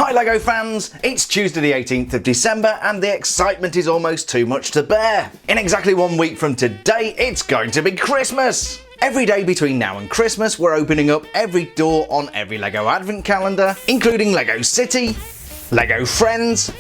Hi LEGO fans! It's Tuesday the 18th of December and the excitement is almost too much to bear. In exactly 1 week from today, it's going to be Christmas! Every day between now and Christmas, we're opening up every door on every LEGO advent calendar, including LEGO City, LEGO Friends,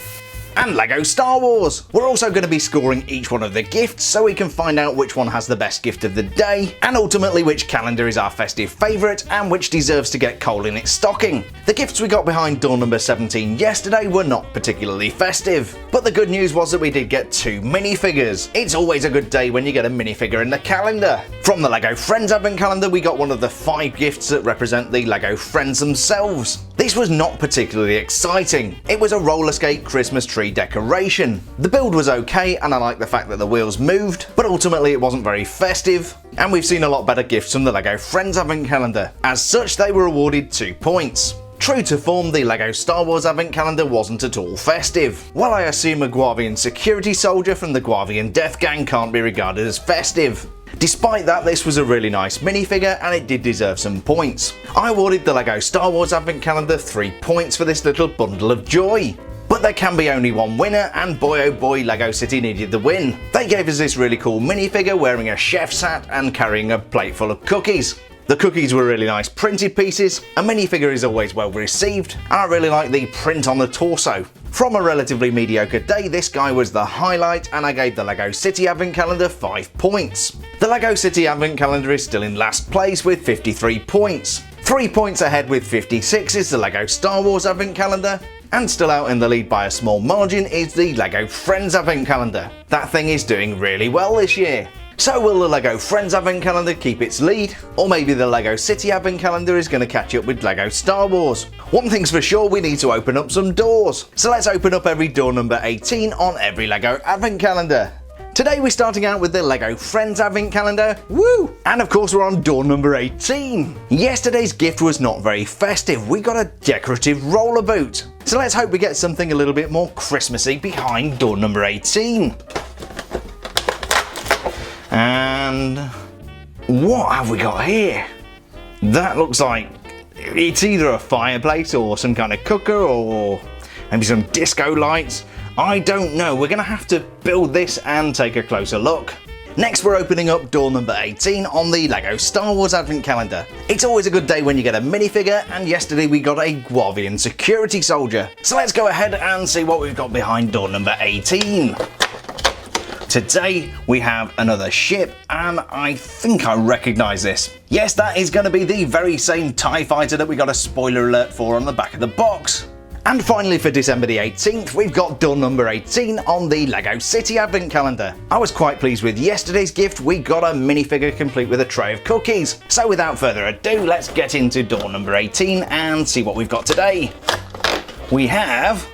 and LEGO Star Wars. We're also going to be scoring each one of the gifts so we can find out which one has the best gift of the day, and ultimately which calendar is our festive favourite and which deserves to get coal in its stocking. The gifts we got behind door number 17 yesterday were not particularly festive, but the good news was that we did get 2 minifigures. It's always a good day when you get a minifigure in the calendar. From the LEGO Friends advent calendar, we got one of the 5 gifts that represent the LEGO Friends themselves. This was not particularly exciting. It was a roller skate Christmas tree decoration. The build was okay and I like the fact that the wheels moved, but ultimately it wasn't very festive, and we've seen a lot better gifts from the LEGO Friends advent calendar. As such, they were awarded 2 points. True to form, the LEGO Star Wars advent calendar wasn't at all festive. While I assume a Guavian security soldier from the Guavian Death Gang can't be regarded as festive. Despite that, this was a really nice minifigure and it did deserve some points. I awarded the LEGO Star Wars advent calendar 3 points for this little bundle of joy. But there can be only one winner, and boy oh boy, LEGO City needed the win. They gave us this really cool minifigure wearing a chef's hat and carrying a plate full of cookies. The cookies were really nice printed pieces. A minifigure is always well received, and I really like the print on the torso. From a relatively mediocre day, this guy was the highlight, and I gave the LEGO City advent calendar 5 points. The LEGO City advent calendar is still in last place with 53 points. 3 points ahead with 56 is the LEGO Star Wars advent calendar, and still out in the lead by a small margin is the LEGO Friends advent calendar. That thing is doing really well this year. So will the LEGO Friends advent calendar keep its lead? Or maybe the LEGO City advent calendar is going to catch up with LEGO Star Wars? One thing's for sure, we need to open up some doors. So let's open up every door number 18 on every LEGO advent calendar. Today we're starting out with the LEGO Friends advent calendar, woo! And of course we're on door number 18. Yesterday's gift was not very festive, we got a decorative roller boot. So let's hope we get something a little bit more Christmassy behind door number 18. And what have we got here? That looks like it's either a fireplace or some kind of cooker or maybe some disco lights. I don't know, we're going to have to build this and take a closer look. Next we're opening up door number 18 on the LEGO Star Wars advent calendar. It's always a good day when you get a minifigure, and yesterday we got a Guavian security soldier. So let's go ahead and see what we've got behind door number 18. Today we have another ship, and I think I recognise this. Yes, that is going to be the very same TIE fighter that we got a spoiler alert for on the back of the box. And finally for December the 18th, we've got door number 18 on the LEGO City advent calendar. I was quite pleased with yesterday's gift, we got a minifigure complete with a tray of cookies. So without further ado, let's get into door number 18 and see what we've got today. We have,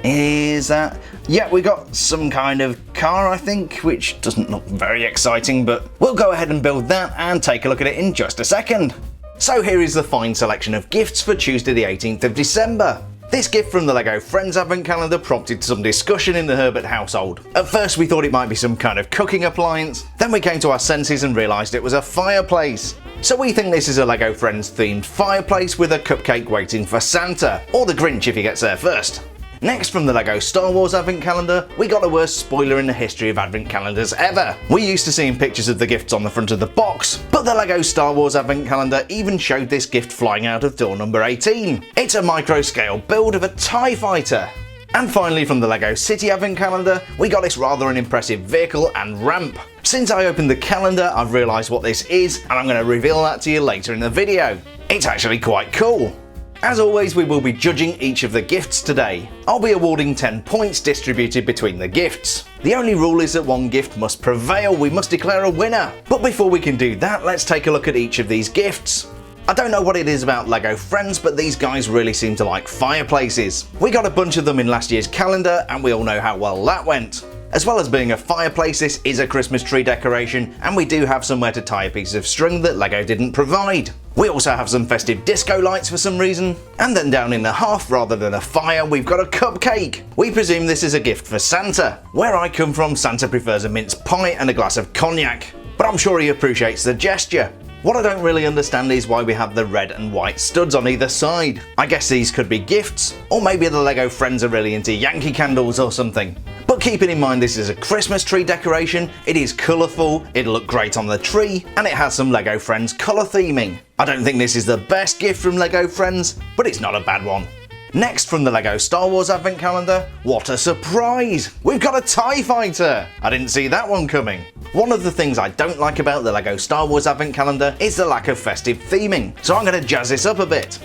we got some kind of car, I think, which doesn't look very exciting, but we'll go ahead and build that and take a look at it in just a second. So here is the fine selection of gifts for Tuesday the 18th of December. This gift from the LEGO Friends advent calendar prompted some discussion in the Herbert household. At first we thought it might be some kind of cooking appliance, then we came to our senses and realised it was a fireplace. So we think this is a LEGO Friends themed fireplace with a cupcake waiting for Santa, or the Grinch if he gets there first. Next, from the LEGO Star Wars advent calendar, we got the worst spoiler in the history of advent calendars ever. We're used to seeing pictures of the gifts on the front of the box, but the LEGO Star Wars advent calendar even showed this gift flying out of door number 18. It's a micro scale build of a TIE fighter. And finally, from the LEGO City advent calendar, we got this rather unimpressive vehicle and ramp. Since I opened the calendar, I've realised what this is, and I'm going to reveal that to you later in the video. It's actually quite cool. As always, we will be judging each of the gifts today. I'll be awarding 10 points distributed between the gifts. The only rule is that one gift must prevail, we must declare a winner. But before we can do that, let's take a look at each of these gifts. I don't know what it is about LEGO Friends, but these guys really seem to like fireplaces. We got a bunch of them in last year's calendar, and we all know how well that went. As well as being a fireplace, this is a Christmas tree decoration, and we do have somewhere to tie a piece of string that LEGO didn't provide. We also have some festive disco lights for some reason, and then down in the hearth, rather than a fire, we've got a cupcake. We presume this is a gift for Santa. Where I come from, Santa prefers a mince pie and a glass of cognac, but I'm sure he appreciates the gesture. What I don't really understand is why we have the red and white studs on either side. I guess these could be gifts, or maybe the LEGO friends are really into Yankee candles or something. But keeping in mind this is a Christmas tree decoration, it is colourful, it'll look great on the tree, and it has some LEGO friends colour theming. I don't think this is the best gift from LEGO friends, but it's not a bad one. Next from the LEGO Star Wars Advent Calendar, what a surprise! We've got a TIE Fighter! I didn't see that one coming. One of the things I don't like about the LEGO Star Wars Advent Calendar is the lack of festive theming, so I'm going to jazz this up a bit.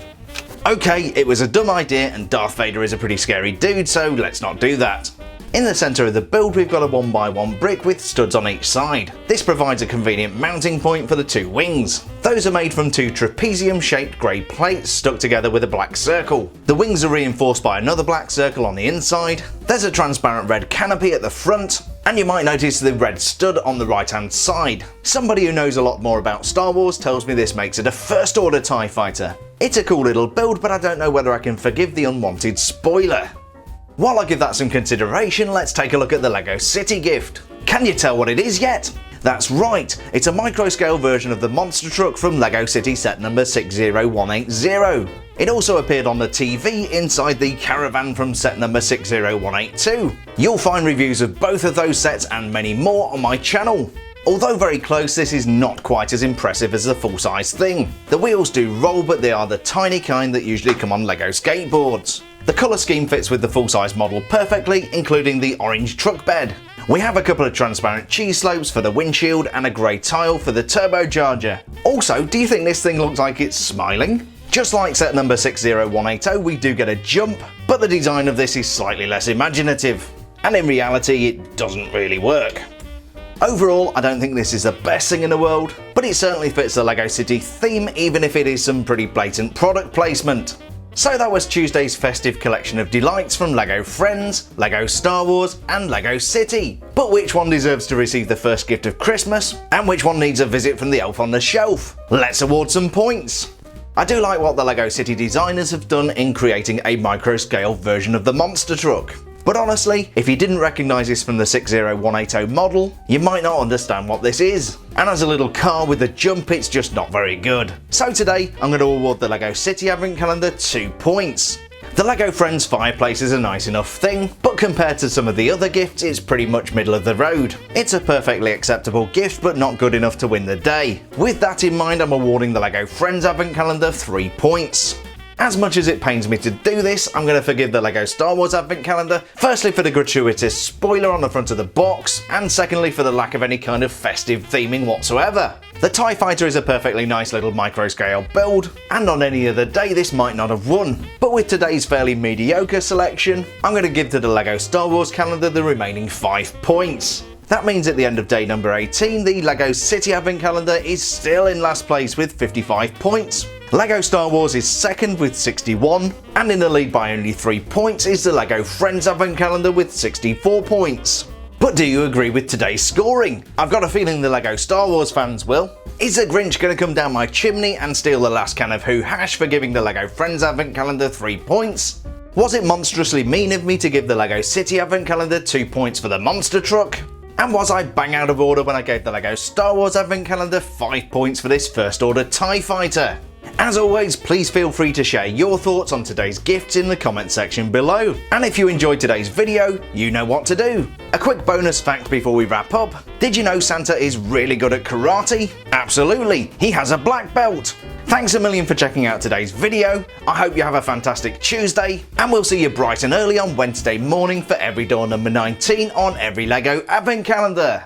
Okay, it was a dumb idea and Darth Vader is a pretty scary dude, so let's not do that. In the centre of the build we've got a 1x1 brick with studs on each side. This provides a convenient mounting point for the two wings. Those are made from two trapezium shaped grey plates stuck together with a black circle. The wings are reinforced by another black circle on the inside. There's a transparent red canopy at the front, and you might notice the red stud on the right hand side. Somebody who knows a lot more about Star Wars tells me this makes it a First Order TIE Fighter. It's a cool little build, but I don't know whether I can forgive the unwanted spoiler. While I give that some consideration, let's take a look at the LEGO City gift. Can you tell what it is yet? That's right, it's a micro-scale version of the monster truck from LEGO City set number 60180. It also appeared on the TV inside the caravan from set number 60182. You'll find reviews of both of those sets and many more on my channel. Although very close, this is not quite as impressive as the full-size thing. The wheels do roll, but they are the tiny kind that usually come on LEGO skateboards. The colour scheme fits with the full-size model perfectly, including the orange truck bed. We have a couple of transparent cheese slopes for the windshield and a grey tile for the turbocharger. Also, do you think this thing looks like it's smiling? Just like set number 60180, we do get a jump, but the design of this is slightly less imaginative. And in reality, it doesn't really work. Overall, I don't think this is the best thing in the world, but it certainly fits the LEGO City theme, even if it is some pretty blatant product placement. So that was Tuesday's festive collection of delights from LEGO Friends, LEGO Star Wars and LEGO City. But which one deserves to receive the first gift of Christmas, and which one needs a visit from the elf on the shelf? Let's award some points. I do like what the LEGO City designers have done in creating a micro-scale version of the monster truck. But honestly, if you didn't recognise this from the 60180 model, you might not understand what this is. And as a little car with a jump, it's just not very good. So today, I'm going to award the LEGO City Advent Calendar 2 points. The LEGO Friends fireplace is a nice enough thing, but compared to some of the other gifts, it's pretty much middle of the road. It's a perfectly acceptable gift, but not good enough to win the day. With that in mind, I'm awarding the LEGO Friends Advent Calendar 3 points. As much as it pains me to do this, I'm going to forgive the LEGO Star Wars Advent Calendar, firstly for the gratuitous spoiler on the front of the box, and secondly for the lack of any kind of festive theming whatsoever. The TIE Fighter is a perfectly nice little micro-scale build, and on any other day this might not have won. But with today's fairly mediocre selection, I'm going to give to the LEGO Star Wars calendar the remaining 5 points. That means at the end of day number 18, the LEGO City Advent Calendar is still in last place with 55 points. LEGO Star Wars is second with 61, and in the lead by only 3 points is the LEGO Friends Advent Calendar with 64 points. But do you agree with today's scoring? I've got a feeling the LEGO Star Wars fans will. Is the Grinch going to come down my chimney and steal the last can of Who Hash for giving the LEGO Friends Advent Calendar 3 points? Was it monstrously mean of me to give the LEGO City Advent Calendar 2 points for the monster truck? And was I bang out of order when I gave the LEGO Star Wars Advent Calendar 5 points for this First Order TIE Fighter? As always, please feel free to share your thoughts on today's gifts in the comment section below. And if you enjoyed today's video, you know what to do. A quick bonus fact before we wrap up. Did you know Santa is really good at karate? Absolutely, he has a black belt. Thanks a million for checking out today's video. I hope you have a fantastic Tuesday, and we'll see you bright and early on Wednesday morning for every door number 19 on every LEGO Advent Calendar.